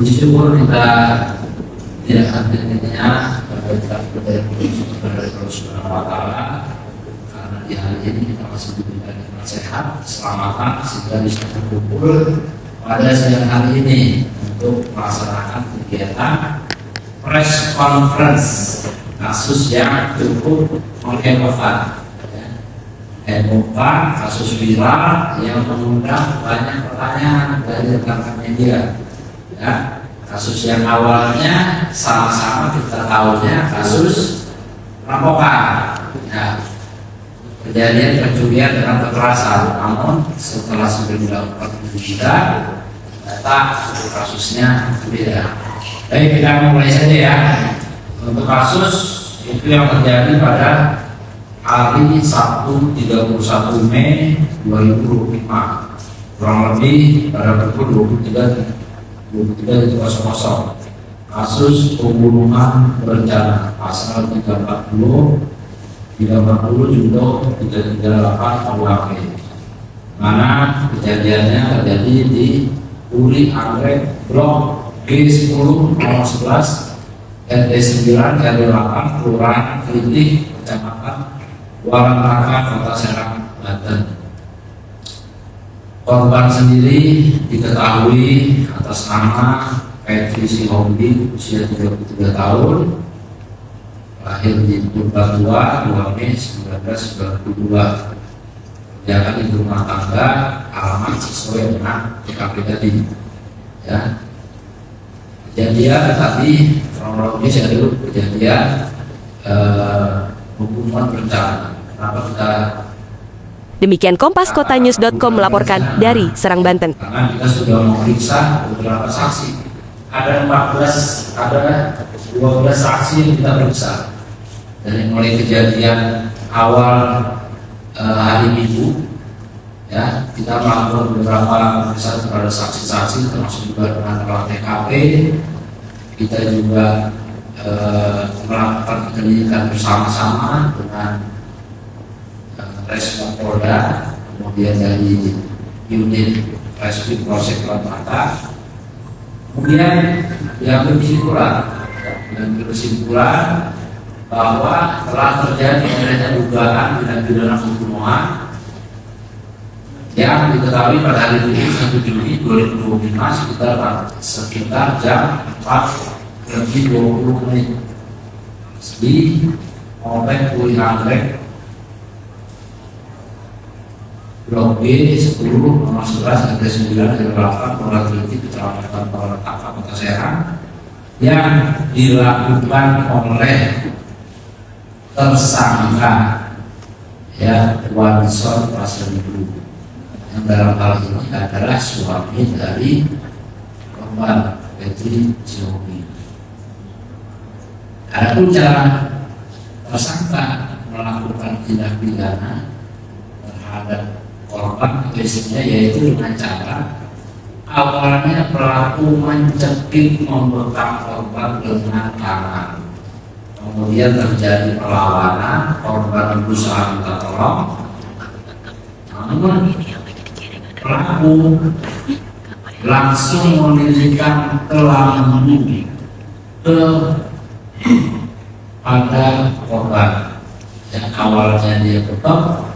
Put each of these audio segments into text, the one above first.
puji syukur kita tidak hentinya kepada Allah Subhanahu wa Ta'ala, karena di hari ini kita masih diberikan nikmat sehat, keselamatan sehingga bisa berkumpul pada siang hari ini untuk melaksanakan kegiatan press conference kasus yang cukup menghebohkan. Hebohkan, kasus viral yang mengundang banyak pertanyaan dari rekan-rekan media. Ya, kasus yang awalnya sama-sama kita tahunya kasus perampokan, ya, kejadian pencurian dengan kekerasan. Namun setelah sudah dilakukan penyidikan, ternyata kasusnya berbeda. Baik, kita mulai saja ya. Untuk kasus itu yang terjadi pada hari Sabtu 31 Mei 2025, kurang lebih pada pukul 23.00, kasus pembunuhan berencana pasal 340 junto 338 KUHP, mana kejadiannya terjadi di Uri Anggrek Blok G10 nomor 11 RT 9 RW 8 Kelurahan Kritik Kecamatan Walangraka, Kota Serang, Banten. Korban sendiri diketahui atas nama Petri Sihombing, usia 33 tahun, lahir di Purbatua 2 Mei 1992, kerjakan di rumah tangga, alamat sesuai dengan TKP tadi. Ya, kejadian tadi kronologis adalah kejadian pembunuhan berencana. Demikian KompasKotaNews.com melaporkan dari Serang, Banten. Karena kita sudah memeriksa beberapa saksi. Ada 12 saksi yang kita periksa. Dari mulai kejadian awal hari Minggu, ya, kita melakukan beberapa pemeriksaan kepada saksi-saksi, termasuk juga dengan olah TKP. Kita juga melakukan penyelidikan bersama-sama dengan Reskrim Polda, kemudian dari unit Reskrim Polsek Mata, kemudian diambil kesimpulan bahwa telah terjadi adanya dugaan tindak pidana pembunuhan yang diketahui pada hari Minggu 1 Juli 2025 sekitar jam 4:20 di Komplek Uri Anggrek Blok B10 nomor 11 RT 9 RW 8 Kelurahan Kritik Kecamatan Walangraka, Kota Serang, yang dilakukan oleh tersangka, ya, Wanson Prasetyadi, yang dalam hal ini adalah suami dari korban Petri Sihombing. Adapun cara tersangka melakukan tindak pidana terhadap korban biasanya yaitu dengan cara awalnya pelaku mencekik, membekap korban dengan tangan, kemudian terjadi perlawanan, korban berusaha minta tolong, namun pelaku langsung menirikan kelamin ke pada korban. Yang awalnya dia bekap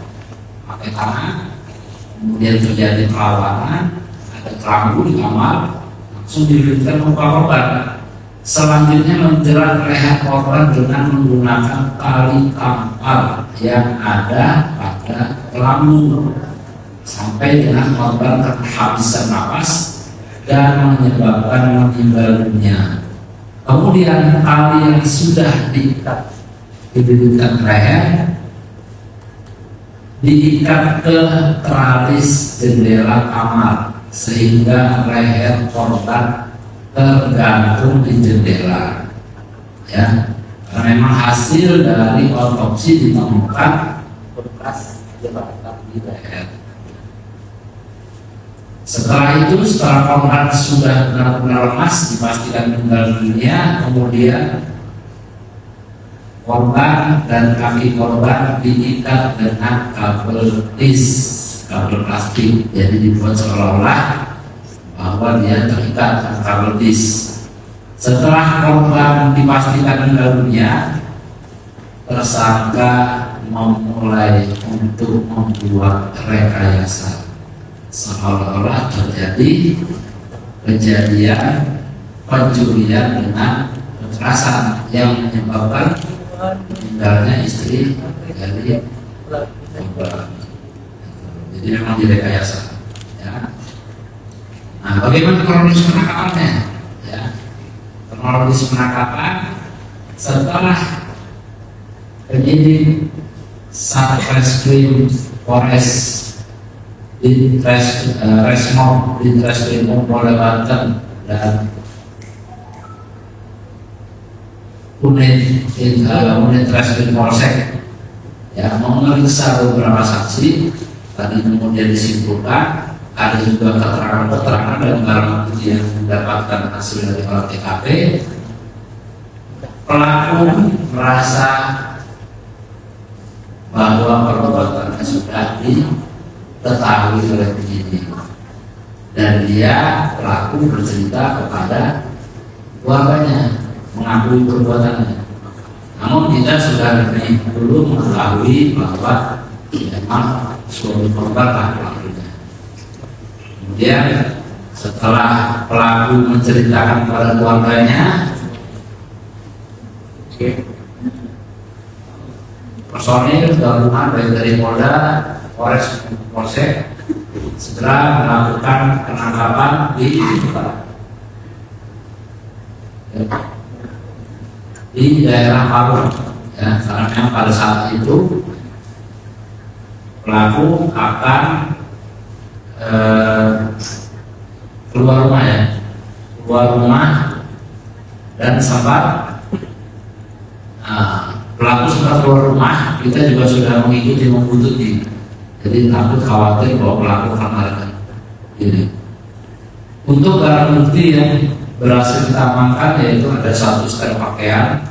pakai tangan, kemudian terjadi perlawanan, ada kelambu di kamar, langsung diberikan muka korban. Selanjutnya menjerat leher korban dengan menggunakan tali tampar yang ada pada kelambu sampai dengan korban kehabisan napas dan menyebabkan meninggal dunia. Kemudian tali yang sudah diikat leher diikat ke teralis jendela kamar sehingga leher korban tergantung di jendela, ya, karena memang hasil dari otopsi ditemukan bekas jebatan di leher. Setelah itu, setelah korban sudah benar-benar lemas, dipastikan meninggal dunia, kemudian korban dan kaki korban diikat dengan kabel tis, kabel plastik, jadi dibuat seolah-olah bahwa dia terikat antara medis. Setelah korban dipastikan meninggal dunia, tersangka memulai untuk membuat rekayasa seolah-olah terjadi kejadian pencurian dengan kekerasan yang menyebabkan meninggalnya istri dari korban. Jadi memang direkayasa. Ya. Nah, bagaimana kronologis penangkapannya? Ya. Kronologis penangkapan setelah penyidik Satreskrim Polres di Resmob di Treskrimum Polda Banten dan unit Treskrim Polsek ya memeriksa beberapa saksi. Tadi kemudian disimpulkan ada juga keterangan-keterangan dan barang bukti yang mendapatkan hasil dari olah TKP. Pelaku merasa bahwa perbuatannya sudah diketahui oleh penyidik dan dia pelaku bercerita kepada keluarganya mengakui perbuatannya. Namun kita sudah lebih dulu mengetahui bahwa memang suami korban lah pelakunya. Kemudian setelah pelaku menceritakan kepada keluarganya, personil gabungan baik dari Polda, Polres, Polsek segera melakukan penangkapan di daerah Palu. Ya, karena pada saat itu pelaku akan keluar rumah dan sempat pelaku sempat keluar rumah, kita juga sudah mengikuti membuntuti, jadi takut khawatir bahwa pelaku akan melarikan diri. Untuk barang bukti yang berhasil kita amankan yaitu ada 1 setel pakaian,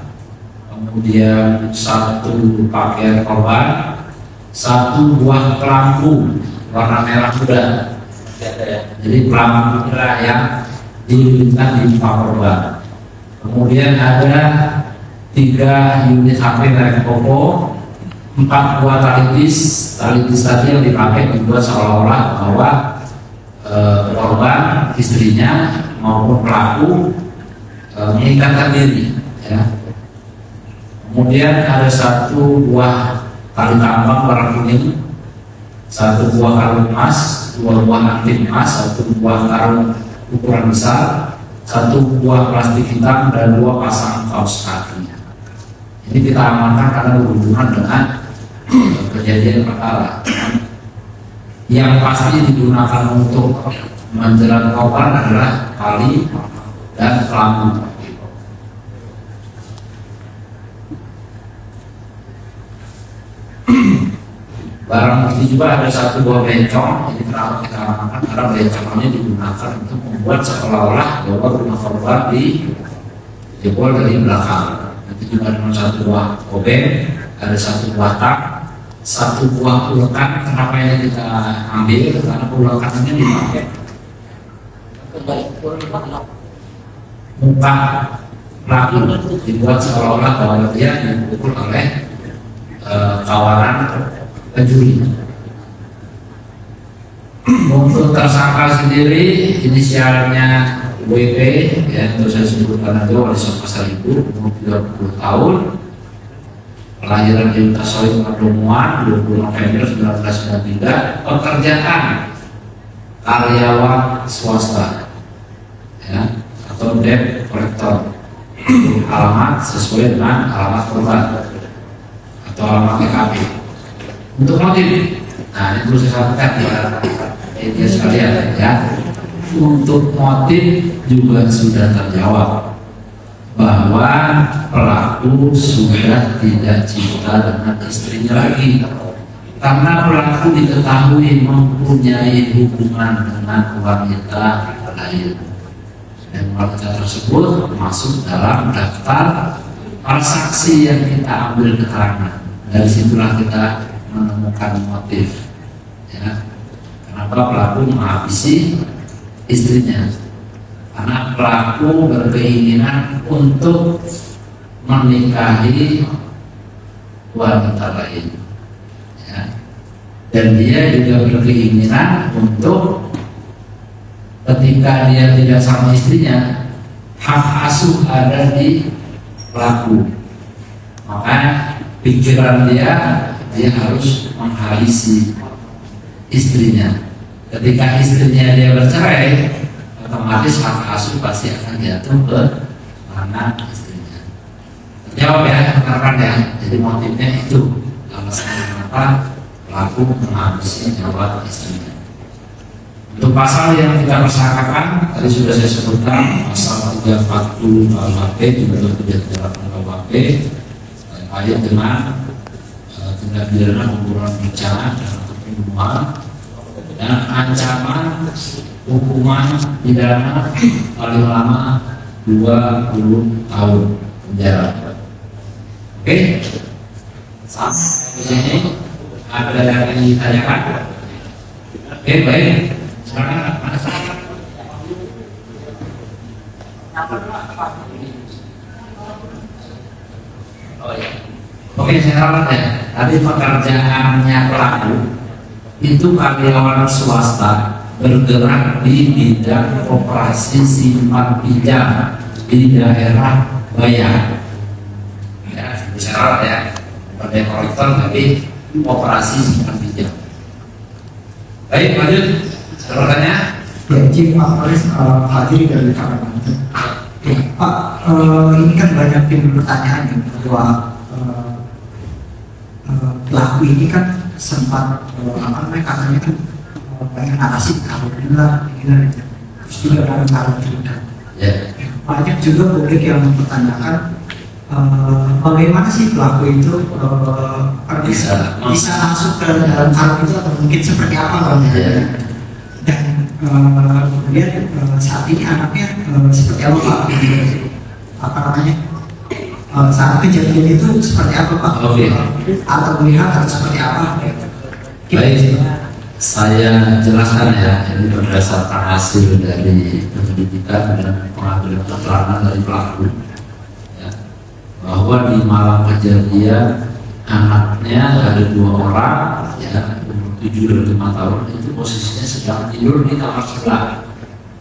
kemudian 1 pakaian korban, 1 buah kelambu warna merah muda. Jadi kelambu inilah yang dililitkan di muka korban. Kemudian ada 3 unit HP merek Oppo, 4 buah talitis tadi yang dipakai dibuat seolah-olah bahwa korban, istrinya maupun pelaku mengikatkan diri. Ya. Kemudian ada 1 buah tali tambang warna kuning, 1 buah karung emas, 2 buah anting emas, 1 buah karung ukuran besar, 1 buah plastik hitam dan 2 pasang kaos kaki. Ini kita amankan karena berhubungan dengan kejadian perkara. Yang pasti digunakan untuk menjerat korban adalah tali dan kelambu. Barang bukti juga ada 1 buah bencong. Ini kenapa kita amankan karena bencongnya digunakan untuk membuat seolah-olah bahwa rumah korban dijebol dari belakang. Nanti juga dengan 1 buah obeng, ada 1 buah tak, 1 buah ulekan. Kenapa ini kita ambil? Karena ulekan ini dipakai muka pelaku, dibuat seolah-olah bahwa dia dipukul oleh kawanan pencuri. Untuk tersangka sendiri inisialnya WP, ya untuk saya sebutkan aja wali Pasar Ibu, umur 30 tahun, kelahiran di Tasoy Padomuan 20 November 1993, pekerjaan karyawan swasta, ya atau debt collector, alamat sesuai dengan alamat korban atau alamat TKP. Untuk motif, nah ini perlu saya sampaikan kepada media sekalian ya. Untuk motif juga sudah terjawab bahwa pelaku sudah tidak cinta dengan istrinya lagi karena pelaku diketahui mempunyai hubungan dengan wanita lain dan wanita tersebut masuk dalam daftar para saksi yang kita ambil keterangan. Dari situlah kita menemukan motif ya, kenapa pelaku menghabisi istrinya, karena pelaku berkeinginan untuk menikahi wanita lain, ya. Dan dia juga berkeinginan untuk ketika dia tidak sama istrinya, hak asuh ada di pelaku, maka pikiran dia harus menghabisi istrinya. Ketika istrinya dia bercerai, otomatis hak asuh pasti akan jatuh ke anak istrinya. Terjawab ya rekan-rekan ya. Jadi motifnya itu alasan kenapa pelaku menghabisi nyawa istrinya. Untuk pasal yang kita persangkakan tadi sudah saya sebutkan, pasal 340 KUHP juga 338 KUHP terkait dengan tindak pidana pembunuhan berencana dan pembunuhan dan ancaman hukuman pidana paling lama 20 tahun penjara. Oke, sampai di sini ada yang ditanyakan? Oke, baik. Sekarang mana saya? Oh ya. Oke, saya rawat ya. Tadi pekerjaannya pelaku itu karyawan swasta bergerak di bidang operasi simpan pinjam di daerah Bayan. Ya, bisa rawat ya. Pada kolektor tapi operasi simpan pinjam. Baik, lanjut. Pertanyaan? Ya, Cik Pak Faris hadir dari Kalimantan. Ya, Pak, ini kan banyak yang pertanyaan yang bahwa pelaku ini kan sempat katanya kan pengen narasi karantina, terus juga dalam karantina. Ya. Banyak juga publik yang mempertanyakan bagaimana sih pelaku itu bisa masuk ke dalam karantina atau mungkin seperti apa Bang? Dan kemudian saat ini anaknya seperti apa Pak? Apa namanya? Saat kejadian itu seperti apa Pak? Oke. Atau melihat atau seperti apa? Baik, saya jelaskan ya. Ini berdasarkan hasil dari penyelidikan dan pengambilan keterangan dari pelaku, ya, bahwa di malam kejadian anaknya ada 2 orang, ya, 7 dan 5 tahun itu posisinya sedang tidur di kamar sebelah.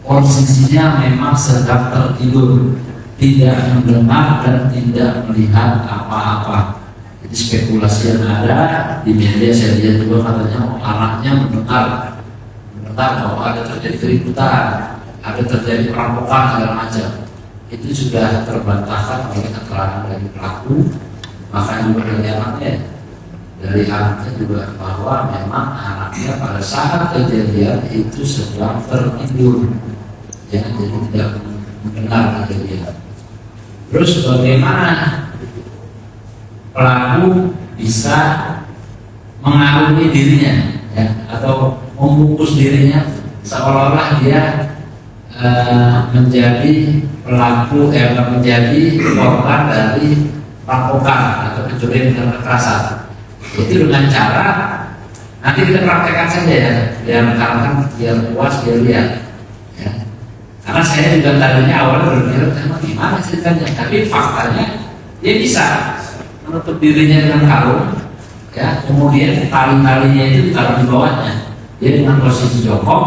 Posisinya memang sedang tertidur, tidak mendengar dan tidak melihat apa-apa. Jadi spekulasi yang ada di media saya lihat juga katanya anaknya mendengar bahwa ada terjadi keributan, ada terjadi perampokan segala macam. Itu sudah terbantahkan oleh keterangan dari pelaku, bahkan juga dari anaknya. Dari anaknya juga bahwa memang anaknya pada saat kejadian itu sedang tertidur, ya, jadi tidak mendengar kejadian. Terus bagaimana pelaku bisa mengarungi dirinya, ya, atau membungkus dirinya seolah-olah dia menjadi pelaku, menjadi korban dari perampokan atau pencurian dengan kekerasan. Itu dengan cara nanti kita praktekkan saja ya, biar rekan-rekan biar puas, biar lihat, ya. Karena saya juga tadinya awalnya berpikir gimana ceritanya, tapi faktanya dia bisa menutup dirinya dengan karung, ya, kemudian tali-talinya itu ditaruh di bawahnya. Dia dengan posisi jongkok,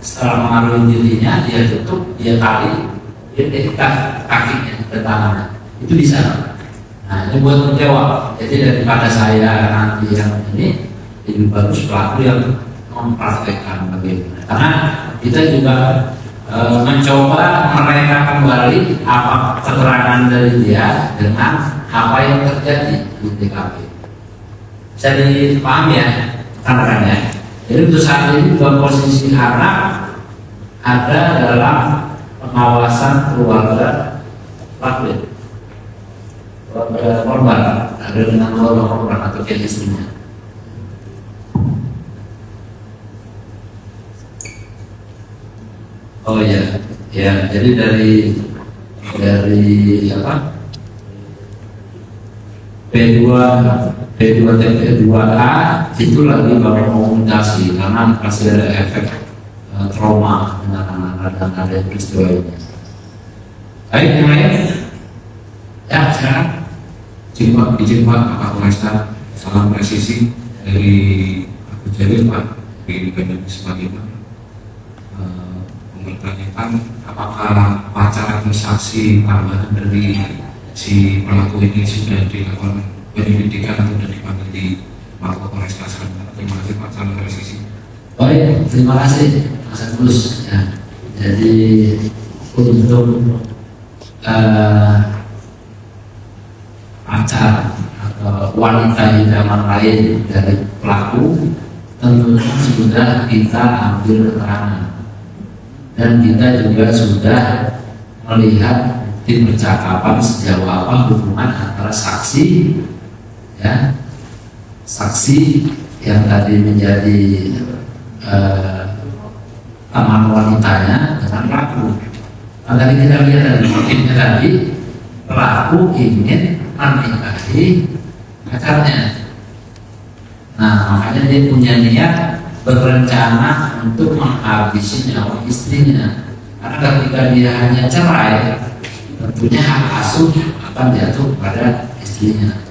setelah mengarungi dirinya dia tutup, dia tali, dia ikat kakinya dan tangannya. Itu bisa. Nah, ini buat menjawab. Jadi daripada saya nanti yang ini, lebih bagus pelaku yang mempraktekkan bagaimana. Karena kita juga mencoba mereka kembali apa keterangan dari dia dengan apa yang terjadi di TKP. Bisa dipahami ya, rekan-rekan ya. Jadi untuk saat ini dalam posisi anak ada dalam pengawasan keluarga pelaku, keluarga korban, ada dengan keluarga korban atau istrinya. Oh ya, ya. Jadi dari apa? P2 TP2A itu lagi baru komunikasi karena masih ada efek trauma dengan ada peristiwa ini. Baik, yang lain? Ya, sekarang izin Pak Kapolresta, salam presisi dari Abu Jalil Pak di Bandung Semarang. Mempertanyakan apakah pacar atau saksi tambahan dari si pelaku ini sudah dilakukan penyelidikan atau sudah dipanggil di Mapolres Tasken. Terima kasih Pak, salam presisi. Baik, terima kasih Mas Agus. Ya, jadi untuk pacar atau wanita idaman lain dari pelaku tentunya sudah kita ambil keterangan dan kita juga sudah melihat tim percakapan sejauh apa hubungan antara saksi, ya, saksi yang tadi menjadi teman wanitanya dengan pelaku. Nah, tadi kita lihat dari motifnya tadi, pelaku ingin menikahi pacarnya. Nah, makanya dia punya niat berencana untuk menghabisi nyawa istrinya. Karena ketika dia hanya cerai, tentunya hak asuh akan jatuh pada istrinya.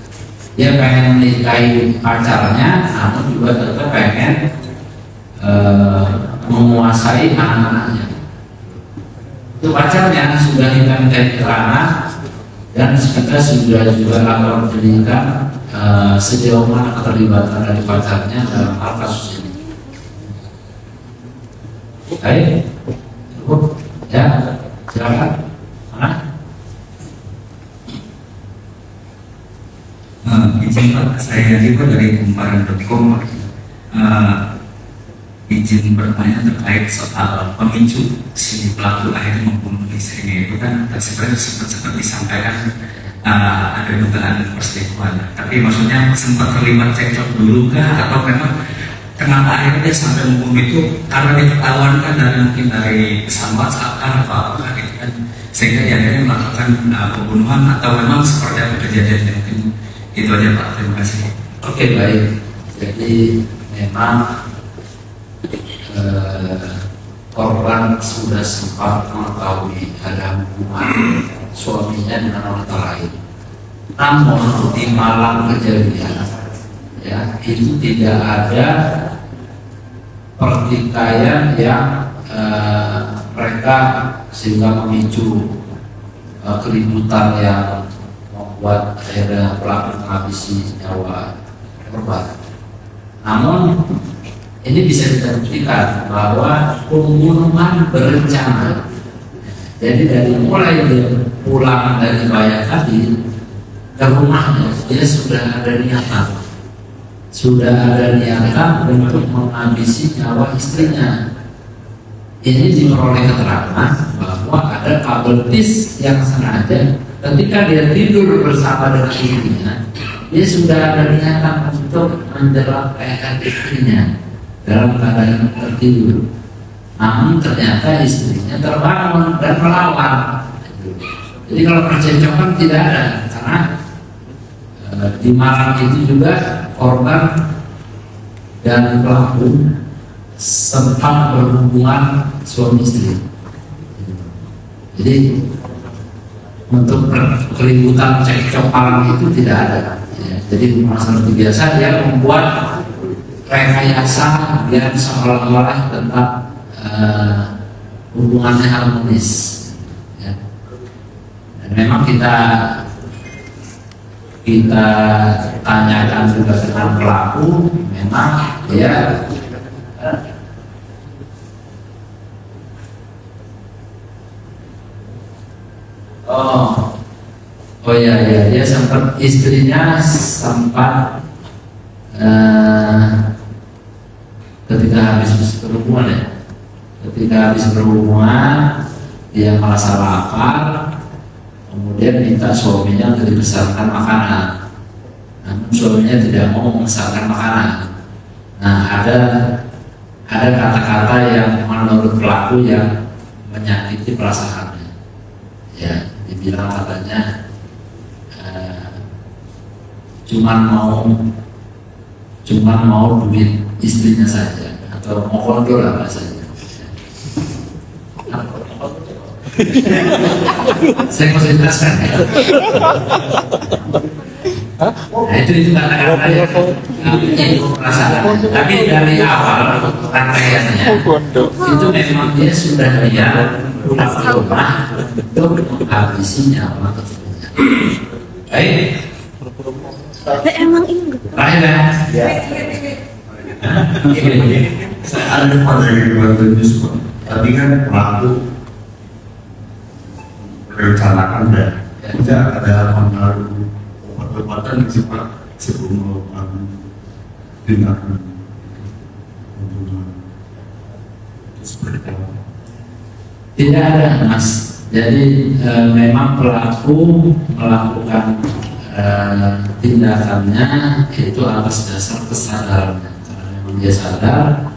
Dia pengen menikahi pacarnya, namun juga tetap pengen menguasai anak-anaknya. Itu pacarnya sudah kita minta keterangan dan kita sudah juga lakukan penyelidikan sejauh mana keterlibatan dari pacarnya dalam hal kasus ini. Baik, cukup ya, silakan. Izin Pak, saya juga dari kumparan.com. Izin bertanya terkait soal pemicu si pelaku akhirnya membunuh istrinya itu kan sebenarnya sempat disampaikan ada dugaan perselingkuhan. Tapi maksudnya sempat terlibat cekcok dulu kah atau memang kenapa akhirnya dia sampai membunuh itu karena diketahuan kan dari mungkin dari pesan WhatsApp atau apa gitu kan, sehingga dia akhirnya melakukan pembunuhan atau memang seperti apa kejadiannya? Mungkin itu aja Pak, terima kasih. Oke, baik. Jadi memang korban sudah sempat mengetahui ada hubungan suaminya dengan wanita lain. Namun di malam kejadian, ya, itu tidak ada pertikaian yang mereka sehingga memicu keributan yang membuat akhirnya pelaku menghabisi nyawa korban. Namun ini bisa kita buktikan bahwa pembunuhan berencana. Jadi dari mulai dia pulang dari Bayak tadi ke rumahnya, dia sudah ada niatan untuk menghabisi nyawa istrinya. Ini diperoleh keterangan bahwa ada kabel tis yang sengaja ketika dia tidur bersama dengan istrinya, dia sudah ada niatan untuk menjerat leher istrinya dalam keadaan tertidur. Namun ternyata istrinya terbangun dan melawan. Jadi kalau percekcokan tidak ada, karena di malam itu juga korban dan pelaku sempat berhubungan suami istri. Jadi untuk keributan cekcok malam itu tidak ada. Ya, jadi seperti biasa dia membuat rekayasa biar seolah-olah tetap hubungannya harmonis, ya. Dan memang kita tanyakan juga dengan pelaku, memang dia oh ya, dia sempat, istrinya sempat ketika habis berhubungan dia merasa lapar, kemudian minta suaminya untuk dibesarkan makanan. Namun suaminya tidak mau membesarkan makanan. Nah, ada kata-kata yang menurut pelaku yang menyakiti perasaannya. Ya, dibilang katanya cuman mau duit istrinya saja, atau mau kondol lah bahasanya. Saya mau jelaskan ya. Nah itu kata-kata yang menyinggung perasaan. Tapi dari awal rangkaiannya itu memang dia sudah rumah untuk menghabisi nyawa ketuanya. Baik. Emang ini Terakhir ya. Saya ada pada yang Yusuf. Tadi kan pelaku merencanakan dan tidak ada pengaruh obat-obatan yang sifat sebelum melakukan tindakan pembunuhan. Seperti apa? Tidak ada mas. Jadi memang pelaku melakukan tindakannya itu atas dasar kesadarannya. Karena memang dia sadar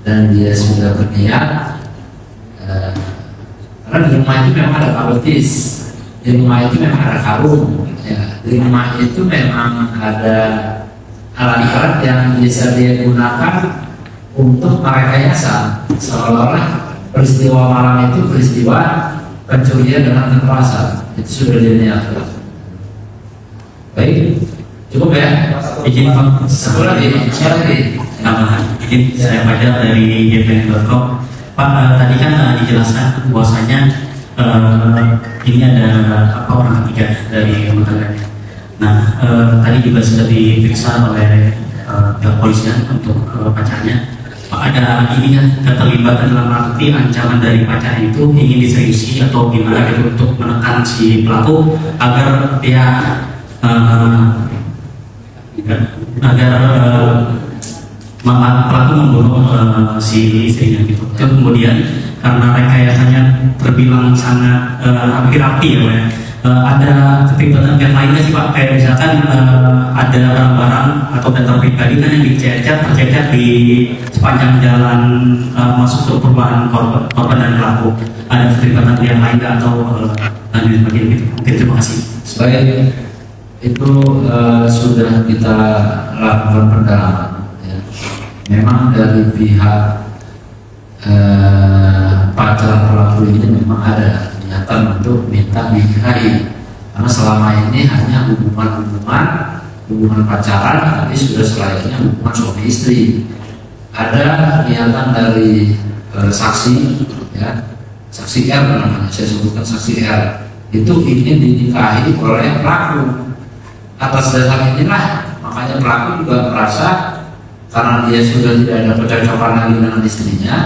dan dia sudah berniat. Karena di rumah itu memang ada kabetis, di rumah itu memang ada karung, ya. Di rumah itu memang ada alat-alat yang bisa dia gunakan untuk merekayasa seolah-olah peristiwa malam itu peristiwa pencurian dengan kekerasan. Itu sudah diniatkan. Baik, cukup ya. Izin Pak, Satu lagi. Izin saya baca dari jpn.com. Pak, tadi kan dijelaskan bahwasanya ini ada orang ketiga dari rumah tangganya. Nah, tadi juga sudah diperiksa oleh kepolisian untuk pacarnya. Pak, ada ininya keterlibatan dalam arti ancaman dari pacar itu ingin diseriusi atau gimana gitu untuk menekan si pelaku agar dia pelaku membunuh si istrinya gitu. Kemudian karena rekayasanya terbilang sangat hampir rapi ya Pak ya. Ada keterlibatan yang lainnya sih Pak, kayak misalkan ada barang-barang atau data pribadi kan yang tercecer di sepanjang jalan masuk ke perumahan korban dan pelaku. Ada keterlibatan yang lain atau lanjut bagian gitu. Mungkin terima kasih. Baik, itu sudah kita lakukan pendalaman. Ya. Memang dari pihak pacar pelaku ini memang ada niatan untuk minta dinikahi, karena selama ini hanya hubungan pacaran, tapi sudah selayaknya hubungan suami istri. Ada niatan dari saksi, ya, saksi R namanya, saya sebutkan saksi R, itu ingin dinikahi oleh pelaku. Atas dasar inilah makanya pelaku juga merasa karena dia sudah tidak ada percocokan lagi dengan istrinya,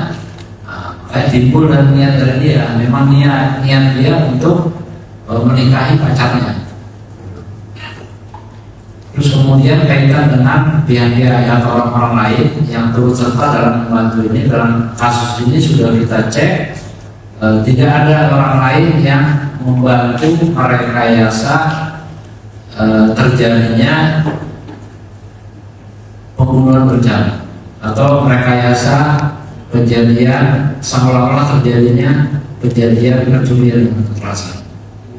kayak timbul dan niat dari dia, memang niat dia untuk menikahi pacarnya. Terus kemudian kaitan dengan pihak-pihak atau orang-orang lain yang turut serta dalam membantu ini, dalam kasus ini sudah kita cek, tidak ada orang lain yang membantu merekayasa terjadinya pembunuhan berencana atau merekayasa kejadian seolah-olah terjadinya kejadian pencurian dengan kekerasan.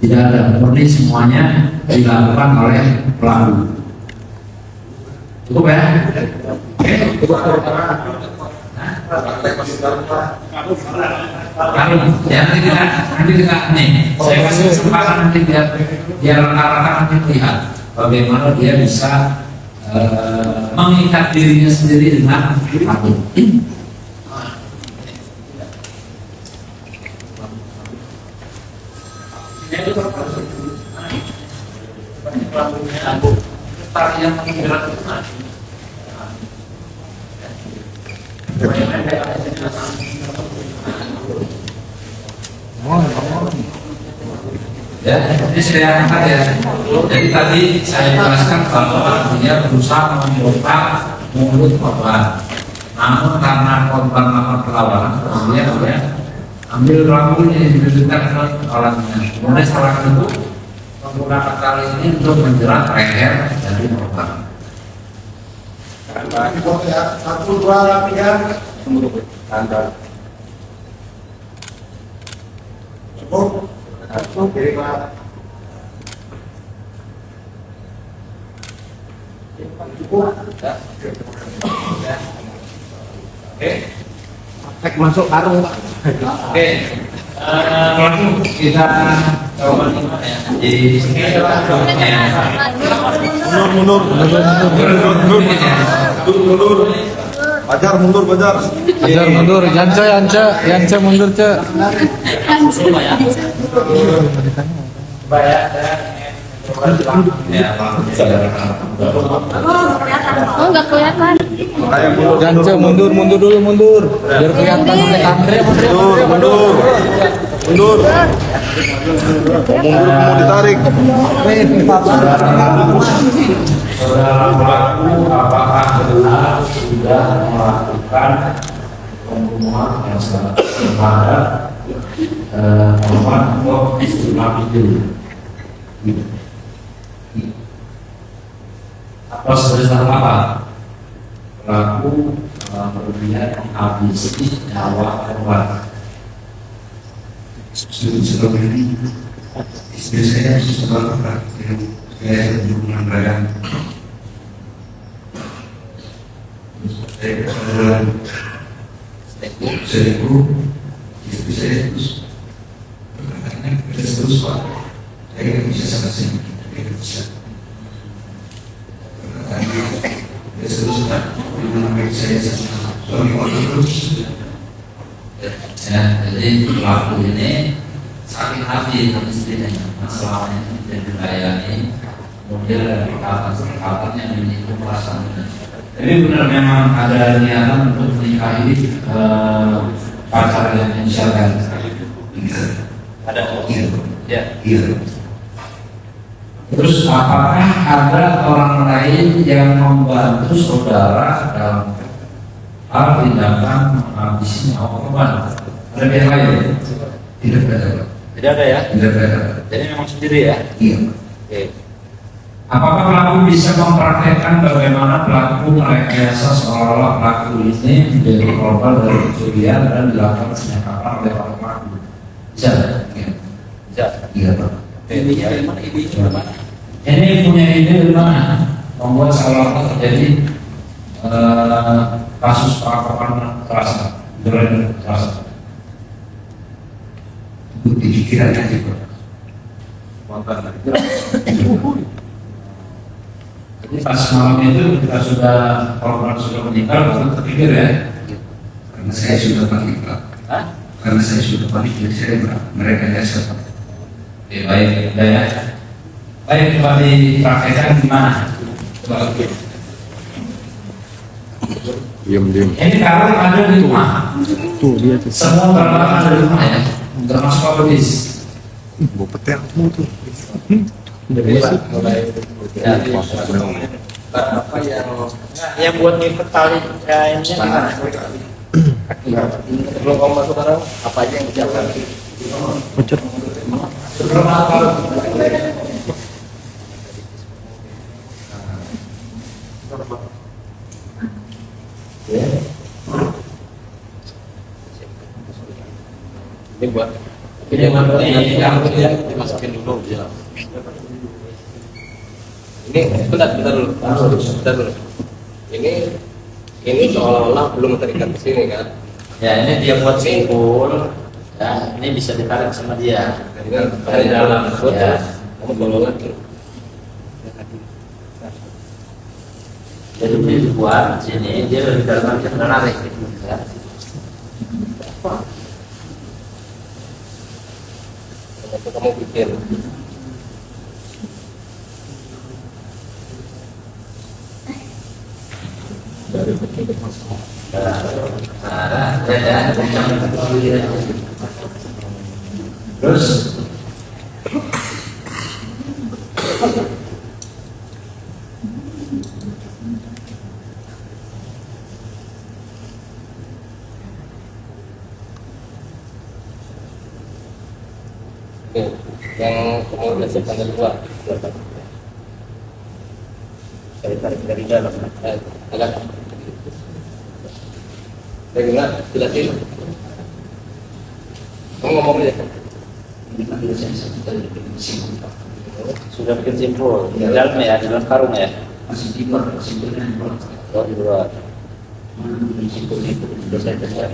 Tidak ada, murni semuanya dilakukan oleh pelaku. Cukup ya? Oke. Karung, ya nanti kita nih, saya kasih kesempatan nanti biar rekan-rekan nanti lihat bagaimana dia bisa mengikat dirinya sendiri dengan karung. Yang menggerak itu ya, ini saya angkat ya. Jadi tadi saya jelaskan bahwa dia berusaha membongkar mulut korban. Namun karena korban melakukan perlawanan, kemudian dia ambil rambu ini diberikan ke orangnya. Kemudian setelah itu menggunakan tali ini untuk menjerat leher dari korban. Satu, dua, tiga. Cukup. Oke, Pak. Cukup. Oke. Masuk karung Pak. Oke. Pelaku kita coba ya. Di sini adalah Mundur. Pajar mundur, Pajar. Pajar mundur, Yance mundur, Ce. Oh, nggak kelihatan. Yance mundur dulu. Biar kelihatan pakai Andre. Mundur. Mundur mau ditarik. Saudara pelaku apakah benar sudah melakukan pembunuhan yang sangat terhadap korban atau istilah itu? Atas dasar apa pelaku berniat menghabisi nyawa korban? Selama ini istri saya sudah pernah saya berhubungan badan. Saya kebetulan selingkuh, istri saya terus berkatanya terus Pak, saya nggak bisa sama sekali, saya nggak bisa. Berkatanya terus Pak, mengenai saya sama suami orang terus. Ya, jadi pelaku ini sakit hati dengan istrinya, masalahnya tidak dilayani, kemudian ada perkataan yang menyinggung perasaannya. Jadi benar memang ada niatan untuk menikahi pacar yang insyaallah. Ada ya. Terus apakah ada orang lain yang membantu saudara dalam hal tindakan menghabisi nyawa korban? Ada pihak lain? Tidak ada. Tidak ada ya? Tidak ada. Jadi memang sendiri ya? Iya. Oke. Apakah pelaku bisa mempraktekkan bagaimana pelaku merekayasa seolah-olah pelaku ini menjadi korban dari pencurian dan dilakukan penyekapan oleh para pelaku? Bisa? Iya. Bisa. Iya Pak. Ini dari mana? Ini punya ide dari mana? Membuat seolah-olah terjadi kasus perampokan terasa, beneran terasa. Bukti pikiran aja Pak. Jadi pas malam itu kita sudah korban sudah meninggal, baru terpikir ya. Karena saya sudah panik Pak. Hah? Karena saya sudah panik, jadi saya mereka jasa Pak. Oke, baik, udah ya. Baik, coba dipraktekkan gimana? Coba. Diam. Ini karung ada di rumah. Tuh dia tuh. Semua barang ada di rumah ya. Termasuk habis. Bawa petir tuh. Apa yang buat ngikut tali kainnya belum kamu masuk sekarang apa aja yang disiapkan? Bocor. Sebelum apa? Ini buat dimasukin dulu ya. Ini bentar dulu. Ini seolah-olah belum terikat ke sini kan? Ya, ini dia buat simpul. Ya, ini bisa ditarik sama dia. Dari dalam. Ya. Kamu bawa lagi. Jadi dia dibuat sini, dia dari dalam dia menarik. Ya. Kamu bikin. Terus yang kemudian siapkan dari luar. Saya tarik dari dalam. Agak. Bagaimana? Jelasin. Kamu ngomong aja. sudah bikin simpul di dalam ya, di dalam karung ya. Masih di luar, simpulnya di luar. Oh, di luar.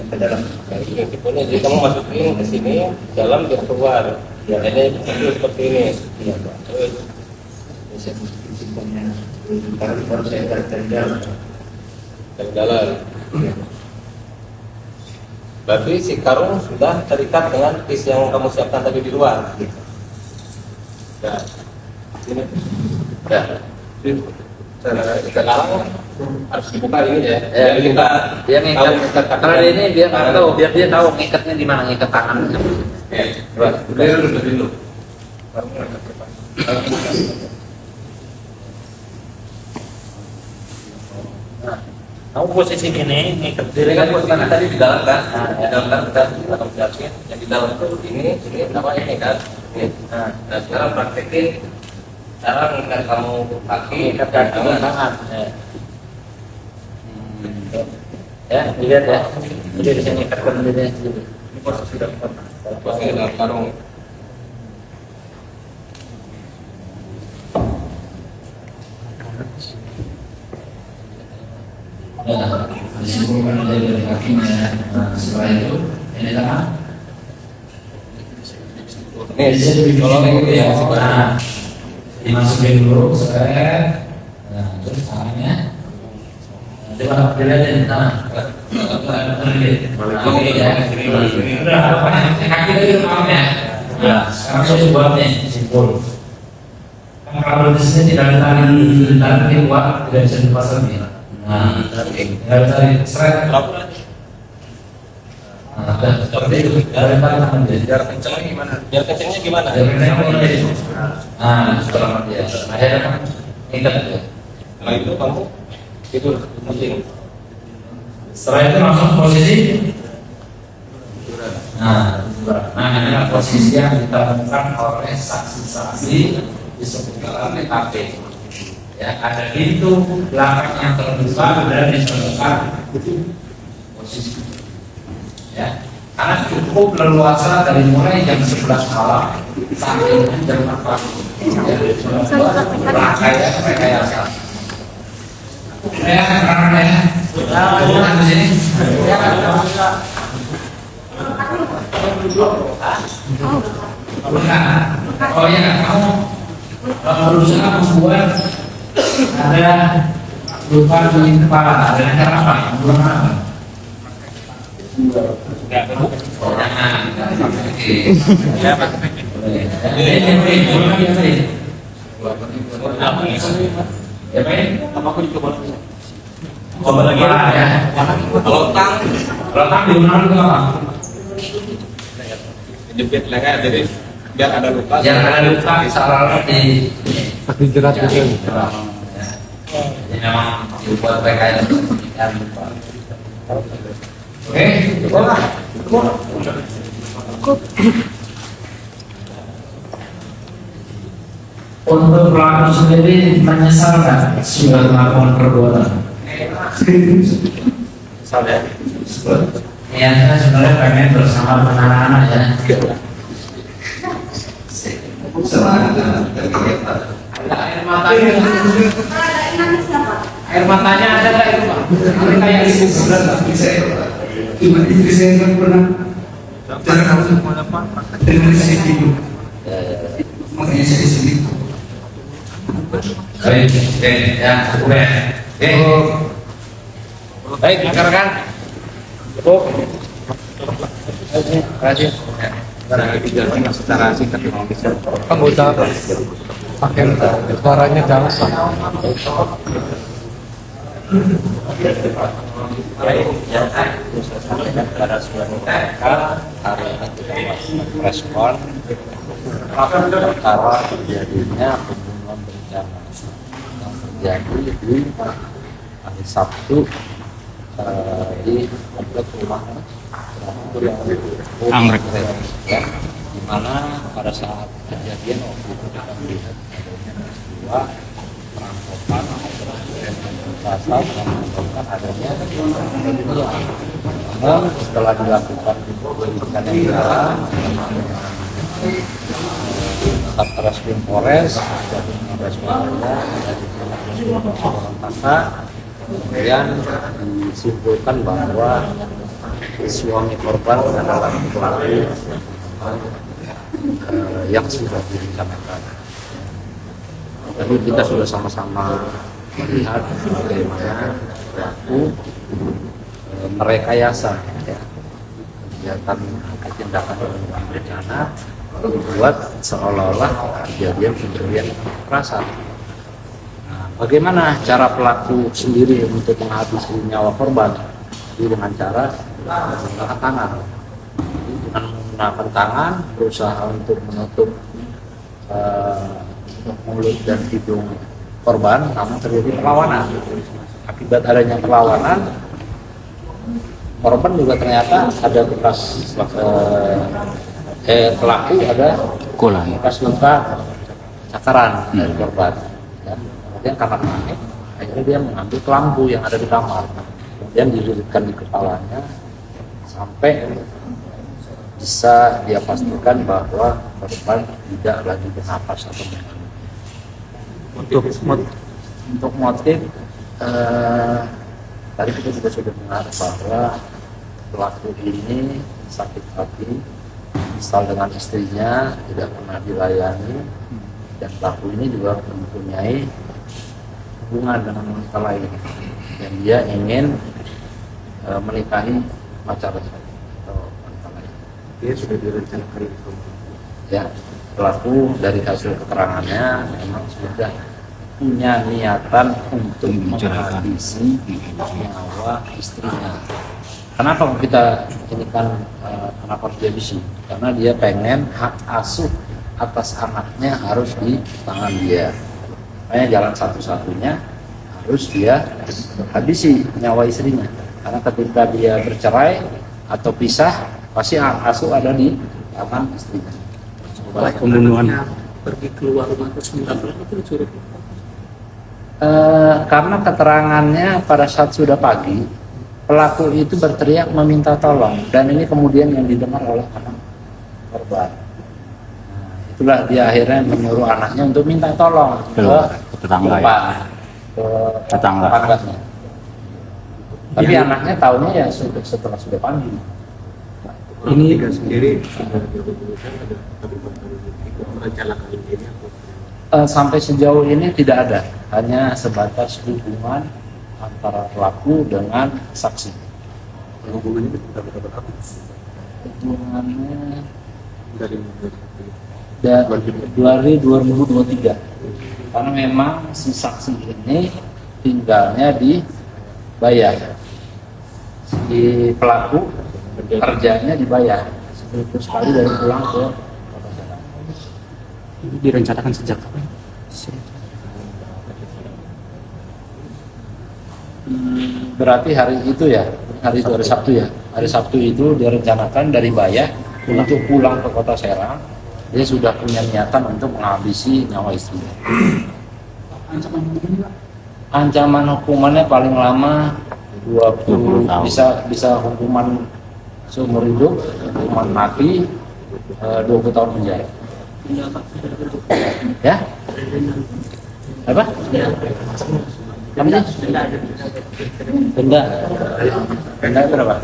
ke dalam. Jadi kamu masukin ke sini, dalam dia keluar. Ini seperti ini. Terus Baru saya dari dalam. dari dalam. Berarti si karung sudah terikat dengan pis yang kamu siapkan tadi di luar. Ya, ini. Ya. Sekarang harus dibuka ini ya. Dia ngikat. Kalau ini dia nggak tahu, biar dia tahu ngikatnya di mana, ngikat tangannya. Dulu. Kamu posisi gini, ngikat Jadi kan posisinya tadi di dalam kan, di dalam kan kita siapin. Yang di dalam itu ini apa ini kan. Nah sekarang praktekin cara mengikat kamu kaki, tangan. ya, dilihat ya. Jadi di sini ikatkan diri. Ini posisi dalam karung. Nah, disimpulkan dari kakinya. Nah, setelah itu ini tangan. Kalau gitu ya, nah, dimasukin dulu, seret. Nah, terus tangannya. Coba dilihatin tangan. Udah, apa kaki tadi tangannya. Nah, sekarang saya coba nih simpul. Kalau di sini tidak ada tali kuat, tidak bisa dipasang nih. Nah, tinggal cari seret. Nah, seperti itu. Biar kencengnya gimana? Biar kencengnya gimana? Nah, setelah dia, akhirnya kan ikat ya. Setelah itu kamu tidur penting. Setelah itu langsung posisi. Nah, ini posisi yang ditemukan oleh saksi-saksi di sekitar TKP. Ya, ada pintu belakang yang terbuka dan yang terbuka posisi. Ya, karena cukup leluasa dari mulai jam 11 malam sampai jam 4 pagi. Ya, rekayasa. Ya, karena ya. Di sini. Oh ya, kamu berusaha membuat ada luka di kepala. Ada cara apa? Belum apa? Kalau tang di mana? jepit leher, jadi biar ada luka. Jangan ada luka, salah di jerat gitu. Jadi memang dibuat PKL. Oke, untuk pelaku sendiri menyesal nggak sudah melakukan perbuatan? Misal ya. Ya, saya sebenarnya pengen bersama dengan anak-anak ya. Air matanya ada nggak itu Pak? Kayak itu Cuma istri saya kan pernah dengan saya tidur, makanya saya sedih. baik, oke, ya, boleh. Oke. Baik, rekan-rekan. Cukup. Terima kasih. Secara singkat bisa. Anggota pakai suaranya jangan. Baik, yang saya sampaikan kepada seluruh rekan, hari ini kita masih respon perkara terjadinya pembunuhan berencana yang terjadi di hari Sabtu di komplek rumah Anggrek, ya, di mana pada saat kejadian waktu itu kita melihat adanya peristiwa perampokan pasal yang menyebabkan adanya pembunuhan. Namun setelah dilakukan penyelidikan yang dalam, Satreskrim Polres, Polres Jaya, dari Polres Purwakarta Kemudian disimpulkan bahwa suami korban adalah pelaku yang sudah direncanakan. Tadi kita sudah sama-sama melihat bagaimana pelaku merekayasa ya, kegiatan tindakan berencana dibuat seolah-olah kejadian pencurian kekerasan. Nah, bagaimana cara pelaku sendiri untuk menghabisi nyawa korban? Jadi dengan cara menggunakan tangan. Jadi dengan menggunakan tangan berusaha untuk menutup mulut dan hidung korban, namun terjadi perlawanan. Akibat adanya perlawanan, korban juga ternyata ada bekas pelaku ada bekas luka cakaran dari korban. Ya. Kemudian karena panik, akhirnya dia mengambil kelambu yang ada di kamar, kemudian dililitkan di kepalanya sampai bisa dia pastikan bahwa korban tidak lagi bernapas atau menangis. Untuk motif tadi kita juga sudah dengar bahwa pelaku ini sakit hati, kesal dengan istrinya, tidak pernah dilayani, dan pelaku ini juga mempunyai hubungan dengan wanita lain dan dia ingin menikahi pacarnya atau wanita lain. Dia sudah direncanakan itu. Ya, pelaku dari hasil keterangannya memang sudah punya niatan untuk menghabisi nyawa istrinya. Kenapa kita ini kan kenapa harus dihabisi? Karena dia pengen hak asuh atas anaknya harus di tangan dia. Makanya jalan satu-satunya harus dia habisi nyawa istrinya. Karena ketika dia bercerai atau pisah, pasti hak asuh ada di tangan istrinya. Pembunuhan pergi keluar rumah terus minta tolong itu dicuri. Karena keterangannya pada saat sudah pagi, pelaku itu berteriak meminta tolong dan ini kemudian yang didengar oleh anak korban. Nah, itulah dia akhirnya menyuruh anaknya untuk minta tolong ke tetangga, ke tetangganya. Tapi anaknya tahunya ya setelah sudah pagi. Ini sendiri sudah direncanakan tapi merencanakan ini sampai sejauh ini tidak ada, hanya sebatas hubungan antara pelaku dengan saksi. Hubungannya itu berapa tahun? Hubungannya Dari 2023, karena memang si saksi ini tinggalnya di Bayah, si pelaku kerjanya di Bayah, seminggu sekali dari pulang ke Kota Serang. Ini direncanakan sejak kapan? Berarti hari itu ya, hari Sabtu ya. Hari Sabtu itu direncanakan dari Bayah untuk pulang ke Kota Serang. Dia sudah punya niatan untuk menghabisi nyawa istrinya. Ancaman hukumannya paling lama 20 bisa hukuman seumur hidup, hukuman mati, 20 tahun penjara. Ya? Apa? Denda berapa?